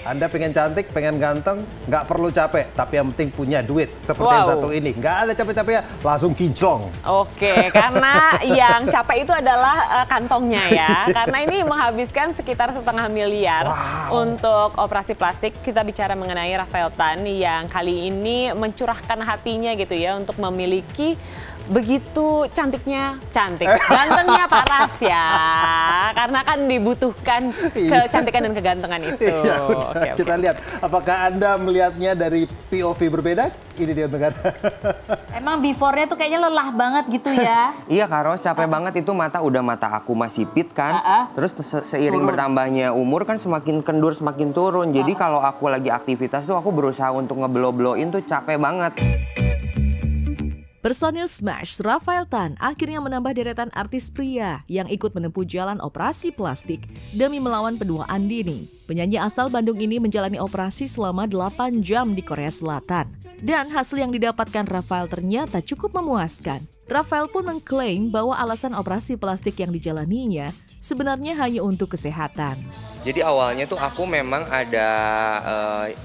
Anda pengen cantik, pengen ganteng, nggak perlu capek, tapi yang penting punya duit. Seperti yang satu ini, nggak ada capek-capeknya, langsung kinclong. Oke, karena yang capek itu adalah kantongnya ya. Karena ini menghabiskan sekitar 1,5 miliar untuk operasi plastik. Kita bicara mengenai Rafael Tan yang kali ini mencurahkan hatinya gitu ya untuk memiliki begitu gantengnya Paras ya, karena kan dibutuhkan kecantikan dan kegantengan itu. Ya, udah, kita lihat apakah Anda melihatnya dari POV berbeda. Ini dia untuk Anda. Emang before-nya tuh kayaknya lelah banget gitu ya. Iya Kak Ros, capek banget itu mata aku masih pit kan. Terus seiring bertambahnya umur kan semakin kendur semakin turun. Jadi kalau aku lagi aktivitas tuh aku berusaha untuk ngeblow-blowin tuh capek banget. Personil Smash, Rafael Tan akhirnya menambah deretan artis pria yang ikut menempuh jalan operasi plastik demi melawan penuaan dini. Penyanyi asal Bandung ini menjalani operasi selama 8 jam di Korea Selatan. Dan hasil yang didapatkan Rafael ternyata cukup memuaskan. Rafael pun mengklaim bahwa alasan operasi plastik yang dijalaninya sebenarnya hanya untuk kesehatan. Jadi awalnya tuh aku memang ada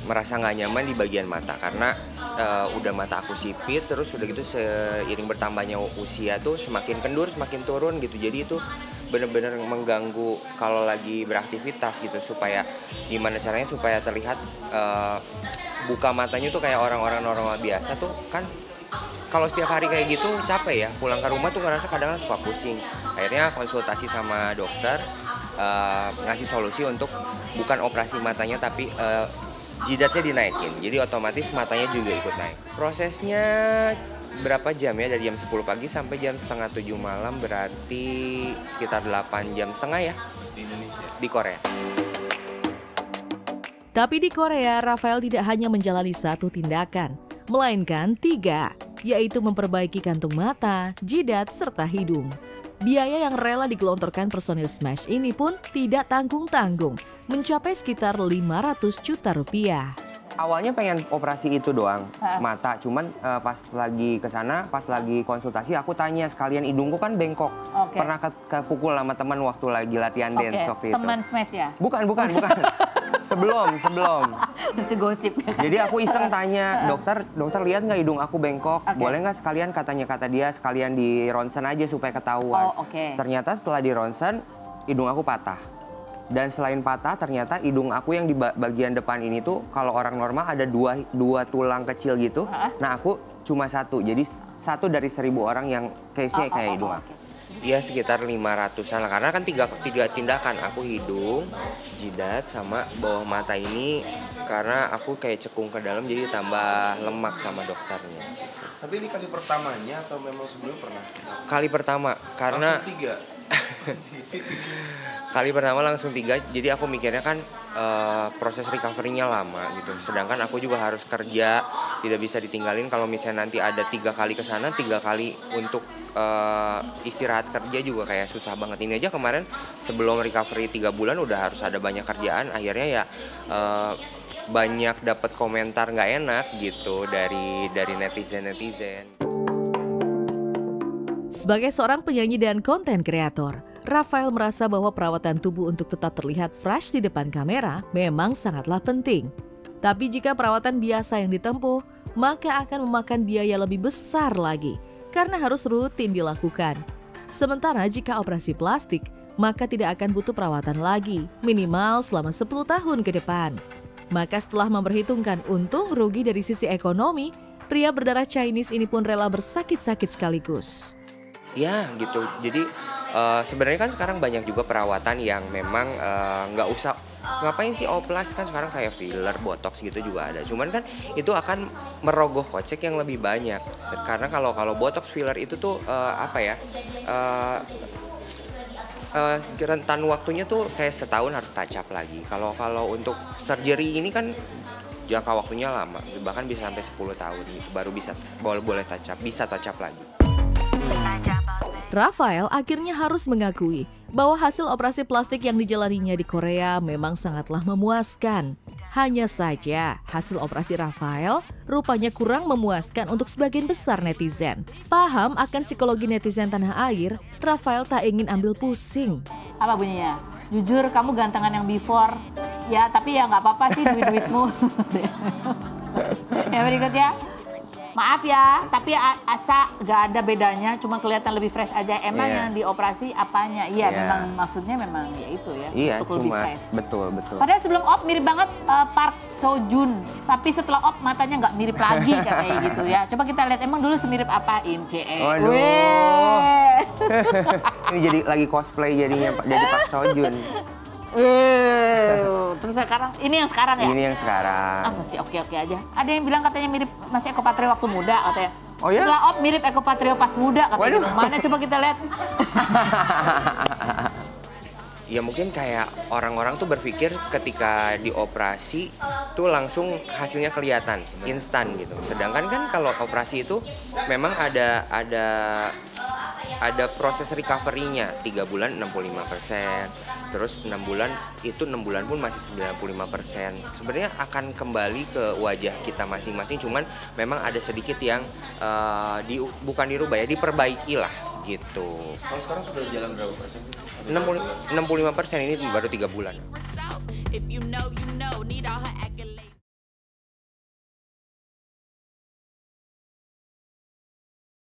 merasa nggak nyaman di bagian mata karena udah mata aku sipit, terus udah gitu seiring bertambahnya usia tuh semakin kendur, semakin turun gitu. Jadi itu bener-bener mengganggu kalau lagi beraktivitas gitu, supaya gimana caranya supaya terlihat buka matanya tuh kayak orang-orang normal biasa tuh kan. Kalau setiap hari kayak gitu capek ya, pulang ke rumah tuh ngerasa kadang suka pusing. Akhirnya konsultasi sama dokter, ngasih solusi untuk bukan operasi matanya tapi jidatnya dinaikin. Jadi otomatis matanya juga ikut naik. Prosesnya berapa jam ya, dari jam 10 pagi sampai jam setengah 7 malam, berarti sekitar 8 jam setengah ya di Indonesia, di Korea. Tapi di Korea, Rafael tidak hanya menjalani satu tindakan, melainkan 3, yaitu memperbaiki kantung mata, jidat, serta hidung. Biaya yang rela digelontorkan personil Smash ini pun tidak tanggung-tanggung, mencapai sekitar 500 juta rupiah. Awalnya pengen operasi itu doang, mata. Cuman pas lagi ke sana, pas lagi konsultasi aku tanya sekalian, hidungku kan bengkok. Pernah kepukul sama teman waktu lagi latihan dance waktu itu. Teman Smash ya? Bukan. Sebelum. Masih gosip. Jadi aku iseng tanya, dokter lihat nggak hidung aku bengkok? Boleh nggak sekalian, kata dia sekalian di ronsen aja supaya ketahuan. Ternyata setelah di ronsen, hidung aku patah. Dan selain patah, ternyata hidung aku yang di bagian depan ini tuh kalau orang normal ada dua tulang kecil gitu. Nah aku cuma 1, jadi 1 dari 1000 orang yang case-nya kayak hidung aku. Iya sekitar 500-an lah, karena kan tiga tindakan, aku hidung, jidat, sama bawah mata ini karena aku kayak cekung ke dalam jadi tambah lemak sama dokternya. Tapi ini kali pertamanya atau memang sebelumnya pernah? Kali pertama, karena... Langsung 3? Kali pertama langsung 3, jadi aku mikirnya kan proses recovery-nya lama gitu. Sedangkan aku juga harus kerja, tidak bisa ditinggalin kalau misalnya nanti ada 3 kali ke sana, 3 kali untuk istirahat kerja juga kayak susah banget. Ini aja kemarin sebelum recovery 3 bulan udah harus ada banyak kerjaan, akhirnya ya banyak dapat komentar nggak enak gitu dari netizen. Sebagai seorang penyanyi dan konten kreator, Rafael merasa bahwa perawatan tubuh untuk tetap terlihat fresh di depan kamera memang sangatlah penting. Tapi jika perawatan biasa yang ditempuh, maka akan memakan biaya lebih besar lagi karena harus rutin dilakukan. Sementara jika operasi plastik, maka tidak akan butuh perawatan lagi, minimal selama 10 tahun ke depan. Maka setelah memperhitungkan untung rugi dari sisi ekonomi, pria berdarah Chinese ini pun rela bersakit-sakit sekaligus. Ya gitu, jadi sebenarnya kan sekarang banyak juga perawatan yang memang nggak usah ngapain sih oplas, kan sekarang kayak filler, botox gitu juga ada. Cuman kan itu akan merogoh kocek yang lebih banyak, karena kalau botox filler itu tuh rentan waktunya tuh kayak setahun harus touch up lagi. Kalau untuk surgery ini kan jangka waktunya lama, bahkan bisa sampai 10 tahun gitu, baru bisa boleh touch up lagi. Rafael akhirnya harus mengakui bahwa hasil operasi plastik yang dijalaninya di Korea memang sangatlah memuaskan. Hanya saja hasil operasi Rafael rupanya kurang memuaskan untuk sebagian besar netizen. Paham akan psikologi netizen tanah air, Rafael tak ingin ambil pusing. Apa bunyinya? Jujur kamu gantengan yang before Ya, tapi ya nggak apa-apa sih duit-duitmu. Yang berikutnya. Maaf ya, tapi asa nggak ada bedanya, cuma kelihatan lebih fresh aja. Emang yang dioperasi apanya? Iya, memang maksudnya memang ya itu ya, untuk lebih fresh. Betul. Padahal sebelum op mirip banget Park Seo Joon, tapi setelah op matanya nggak mirip lagi katanya gitu ya. Coba kita lihat emang dulu semirip apa Im Ce. Waduh. Ini jadi lagi cosplay jadinya jadi Park Seo Joon. Terus sekarang, ini yang sekarang ya? Ini yang sekarang. Masih oke-oke aja. Ada yang bilang katanya mirip masih Eko Patrio waktu muda katanya. Oh ya? Setelah op mirip Eko Patrio pas muda katanya. Gitu. Mana coba kita lihat. Ya mungkin kayak orang-orang tuh berpikir ketika dioperasi tuh langsung hasilnya kelihatan, instan gitu. Sedangkan kan kalau operasi itu memang ada proses recovery-nya. 3 bulan 65%. Terus 6 bulan, itu 6 bulan pun masih 95%. Sebenarnya akan kembali ke wajah kita masing-masing, cuman memang ada sedikit yang bukan dirubah ya, diperbaiki lah gitu. Kalau sekarang sudah jalan berapa persen? 65% ini baru 3 bulan. If you know, you know, need a